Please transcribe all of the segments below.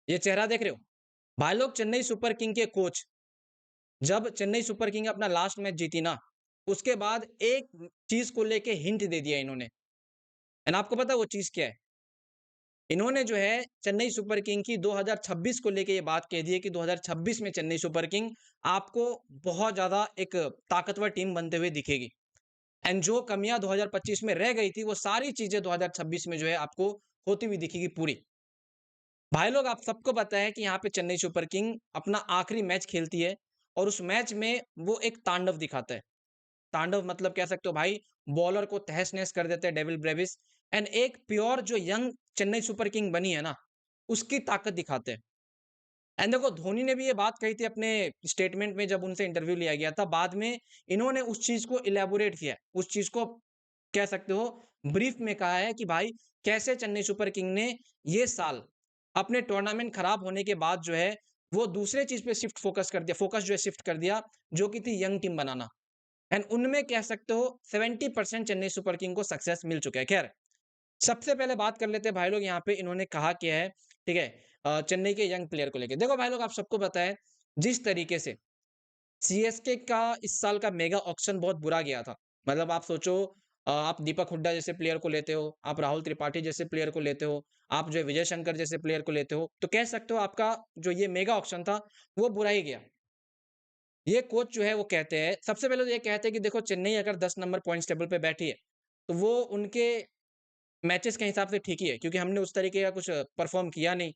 ये चेहरा देख रहे हो? भाई लोग, चेन्नई सुपर किंग के कोच, जब चेन्नई सुपर किंग अपना लास्ट मैच जीती ना, उसके बाद एक चीज को लेके हिंट दे दिया इन्होंने। एंड आपको पता है वो चीज क्या है? इन्होंने जो है चेन्नई सुपर किंग की 2026 को लेके ये बात कह दी है कि 2026 में चेन्नई सुपर किंग आपको बहुत ज्यादा एक ताकतवर टीम बनते हुए दिखेगी। एंड जो कमियां 2025 में रह गई थी, वो सारी चीजें 2026 में जो है आपको होती हुई दिखेगी पूरी। भाई लोग, आप सबको पता है कि यहाँ पे चेन्नई सुपर किंग अपना आखिरी मैच खेलती है, और उस मैच में वो एक तांडव दिखाता है। तांडव मतलब कह सकते हो भाई, बॉलर को तहस नहस कर देते हैं डेविल ब्रेविस। एंड एक प्योर जो यंग चेन्नई सुपर किंग बनी है ना, उसकी ताकत दिखाते हैं। एंड देखो, धोनी ने भी ये बात कही थी अपने स्टेटमेंट में, जब उनसे इंटरव्यू लिया गया था, बाद में इन्होंने उस चीज को इलेबोरेट किया है, उस चीज को कह सकते हो ब्रीफ में कहा है कि भाई कैसे चेन्नई सुपर किंग ने ये साल अपने टूर्नामेंट खराब होने के बाद जो है वो दूसरे चीज पे शिफ्ट फोकस कर दिया, फोकस जो है शिफ्ट कर दिया, जो कि थी यंग टीम बनाना। एंड उनमें कह सकते हो 70% चेन्नई सुपर किंग को सक्सेस मिल चुका है। खैर, सबसे पहले बात कर लेते हैं भाई लोग, यहाँ पे इन्होंने कहा क्या है, ठीक है? चेन्नई के यंग प्लेयर को लेके देखो भाई लोग, आप सबको पता है जिस तरीके से सीएसके का इस साल का मेगा ऑक्शन बहुत बुरा गया था। मतलब आप सोचो, आप दीपक हुड्डा जैसे प्लेयर को लेते हो, आप राहुल त्रिपाठी जैसे प्लेयर को लेते हो, आप जो है विजय शंकर जैसे प्लेयर को लेते हो, तो कह सकते हो आपका जो ये मेगा ऑक्शन था वो बुरा ही गया। ये कोच जो है वो कहते हैं, सबसे पहले तो ये कहते हैं कि देखो, चेन्नई अगर 10 नंबर पॉइंट्स टेबल पे बैठी है, तो वो उनके मैचेस के हिसाब से ठीक ही है, क्योंकि हमने उस तरीके का कुछ परफॉर्म किया नहीं,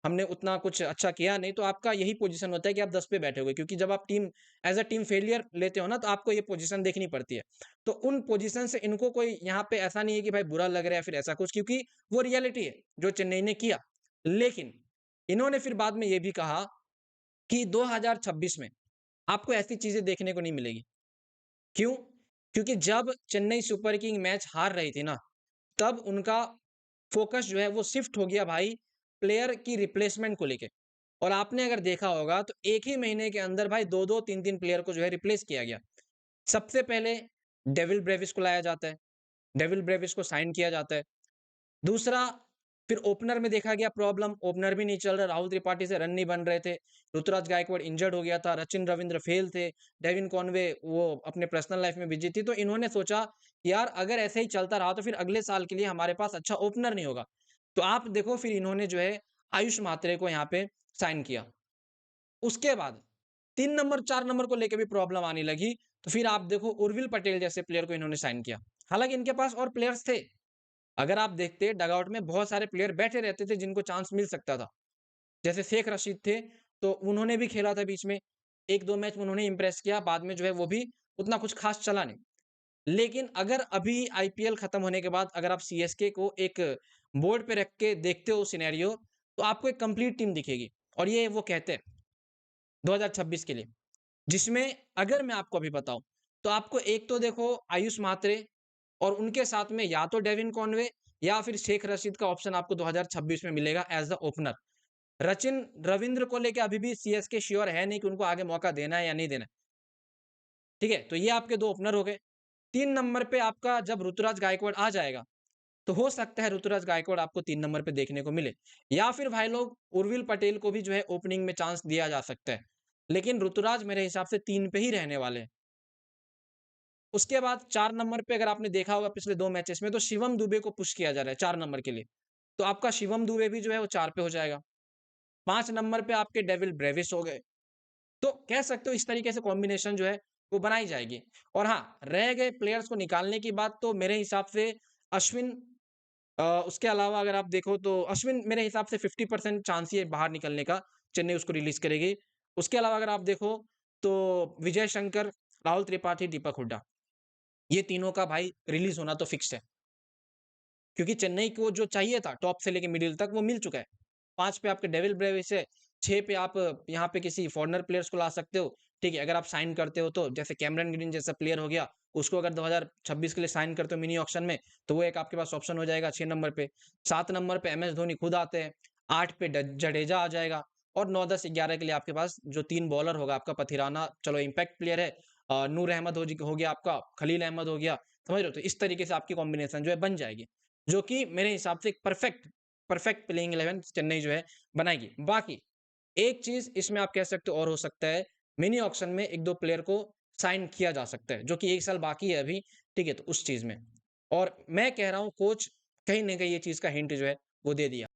हमने उतना कुछ अच्छा किया नहीं, तो आपका यही पोजीशन होता है कि आप 10 पे बैठे हुए, क्योंकि जब आप team as a team failure लेते हो ना, तो आपको ये पोजीशन देखनी पड़ती है। तो उन पोजीशन से इनको कोई यहाँ पे ऐसा नहीं है कि भाई बुरा लग रहा है या फिर ऐसा कुछ, क्योंकि वो रियलिटी है जो चेन्नई ने किया। लेकिन इन्होंने फिर बाद में ये भी कहा कि 2026 में आपको ऐसी चीजें देखने को नहीं मिलेगी। क्यों? क्योंकि जब चेन्नई सुपर किंग मैच हार रही थी ना, तब उनका फोकस जो है वो शिफ्ट हो गया भाई प्लेयर की रिप्लेसमेंट को लेके। और आपने अगर देखा होगा तो एक ही महीने के अंदर भाई दो दो तीन तीन प्लेयर को जो है रिप्लेस किया गया। सबसे पहले डेविल ब्रेविस को लाया जाता है, डेविल ब्रेविस को साइन किया जाता है। दूसरा, फिर ओपनर में देखा गया प्रॉब्लम, ओपनर भी नहीं चल रहा, राहुल त्रिपाठी से रन नहीं बन रहे थे, ऋतुराज गायकवाड़ इंजर्ड हो गया था, सचिन रविंद्र फेल थे, डेविन कॉनवे वो अपने पर्सनल लाइफ में बिजी थी। तो इन्होंने सोचा यार, अगर ऐसे ही चलता रहा तो फिर अगले साल के लिए हमारे पास अच्छा ओपनर नहीं होगा। तो आप देखो, फिर इन्होंने जो है आयुष मात्रे को यहाँ पे साइन किया। उसके बाद 3 नंबर 4 नंबर को लेकर भी प्रॉब्लम आने लगी, तो फिर आप देखो उर्विल पटेल जैसे प्लेयर को इन्होंने साइन किया। हालांकि इनके पास और प्लेयर्स थे, अगर आप देखते डगआउट में बहुत सारे प्लेयर बैठे रहते थे जिनको चांस मिल सकता था। जैसे शेख रशीद थे, तो उन्होंने भी खेला था बीच में, 1-2 मैच उन्होंने इंप्रेस किया, बाद में जो है वो भी उतना कुछ खास चला नहीं। लेकिन अगर अभी आईपीएल खत्म होने के बाद अगर आप सीएसके को एक बोर्ड पे रख के देखते हो सिनेरियो, तो आपको एक कंप्लीट टीम दिखेगी। और ये वो कहते हैं 2026 के लिए, जिसमें अगर मैं आपको अभी बताऊं, तो आपको एक तो देखो आयुष मात्रे, और उनके साथ में या तो डेविन कॉनवे या फिर शेख रशीद का ऑप्शन आपको 2026 में मिलेगा as the opener. Sachin Ravindra को लेके अभी भी सीएसके श्योर है नहीं कि उनको आगे मौका देना है या नहीं देना है। ठीक है, तो ये आपके दो ओपनर हो गए। 3 नंबर पे आपका जब ऋतुराज गायकवाड़ आ जाएगा, तो हो सकता है ऋतुराज गायकवाड़ आपको 3 नंबर पे देखने को मिले, या फिर भाई लोग उर्विल पटेल को भी जो है ओपनिंग में चांस दिया जा सकता है। लेकिन ऋतुराज मेरे हिसाब से 3 पे ही रहने वाले हैं। उसके बाद 4 नंबर पे अगर आपने देखा होगा पिछले 2 मैचेस में, तो शिवम दुबे को पुश किया जा रहा है 4 नंबर के लिए। तो आपका शिवम दुबे भी जो है वो 4 पे हो जाएगा। 5 नंबर पे आपके डेविल ब्रेविस हो गए। तो कह सकते हो इस तरीके से कॉम्बिनेशन जो है वो बनाई जाएगी। और हाँ, रह गए प्लेयर्स को निकालने की बात, तो मेरे हिसाब से अश्विन, उसके अलावा अगर आप देखो तो अश्विन मेरे हिसाब से 50% चांस ही है बाहर निकलने का, चेन्नई उसको रिलीज करेगी। उसके अलावा अगर आप देखो तो विजय शंकर, राहुल त्रिपाठी, दीपक हुड्डा, ये तीनों का भाई रिलीज होना तो फिक्स है, क्योंकि चेन्नई को जो चाहिए था टॉप से लेके मिडिल तक वो मिल चुका है। 5 पे आपके डेविल ब्रेविस है, 6 पे आप यहाँ पे किसी फॉरेनर प्लेयर्स को ला सकते हो। ठीक है, अगर आप साइन करते हो तो जैसे कैमरन ग्रीन जैसा प्लेयर हो गया, उसको अगर 2026 के लिए साइन करते हो मिनी ऑक्शन में, तो वो एक आपके पास ऑप्शन हो जाएगा 6 नंबर पे। 7 नंबर पे एमएस धोनी खुद आते हैं। 8 पे जडेजा आ जाएगा। और 9 10 11 के लिए आपके पास जो 3 बॉलर होगा, आपका पथिराना चलो इम्पैक्ट प्लेयर है, नूर अहमद हो गया, आपका खलील अहमद हो गया। समझ रहे हो? तो इस तरीके से आपकी कॉम्बिनेशन जो है बन जाएगी, जो कि मेरे हिसाब से एक परफेक्ट परफेक्ट प्लेइंग 11 चेन्नई जो है बनाएगी। बाकी एक चीज़ इसमें आप कह सकते हो और हो सकता है, मिनी ऑक्शन में 1-2 प्लेयर को साइन किया जा सकता है, जो कि 1 साल बाकी है अभी, ठीक है? तो उस चीज़ में और मैं कह रहा हूँ कोच कहीं न कहीं ये चीज़ का हिंट जो है वो दे दिया।